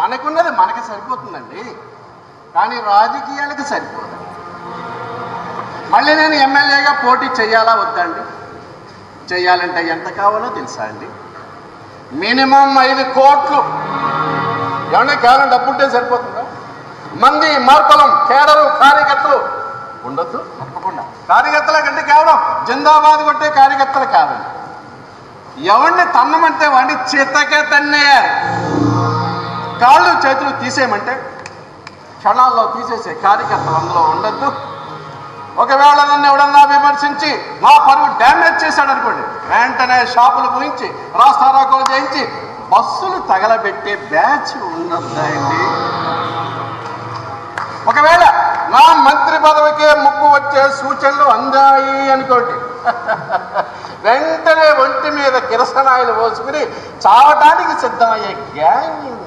మనకున్నది మనకి సరిపోతుందండి, కానీ రాజకీయాలకు సరిపోదు. మళ్ళీ నేను ఎమ్మెల్యేగా పోటీ చేయాలా వద్దండి? చేయాలంటే ఎంత కావాలో తెలుసా అండి? మినిమం 5 కోట్లు. ఏమన్నా కేవలం డబ్బుంటే సరిపోతుందా? మంది మార్పులం కేడరు కార్యకర్తలు ఉండొద్దు. తప్పకుండా కార్యకర్తల కంటే కేవలం జిందాబాద్ కొట్టే కార్యకర్తలు కాదండి. ఎవరిని తన్నమంటే వాడిని చేతకే తన్నేయాలి. కాళ్ళు చేతులు తీసేయమంటే క్షణాల్లో తీసేసే కార్యకర్తలు అందులో ఉండొద్దు. ఒకవేళ నన్ను ఎవడన్నా విమర్శించి నా పరువు డ్యామేజ్ చేశాడనుకోండి, వెంటనే షాపులు ముయించి రాస్తారోకోలు చేయించి బస్సులు తగలబెట్టే బ్యాచ్ ఉండొద్దండి. ఒకవేళ నా మంత్రి పదవికే ముప్పు వచ్చే సూచనలు అందాయి అనుకోండి, వెంటనే ఒంటి మీద కిరసనాయిలు పోసుకుని చావటానికి సిద్ధమయ్యే గ్యాంగ్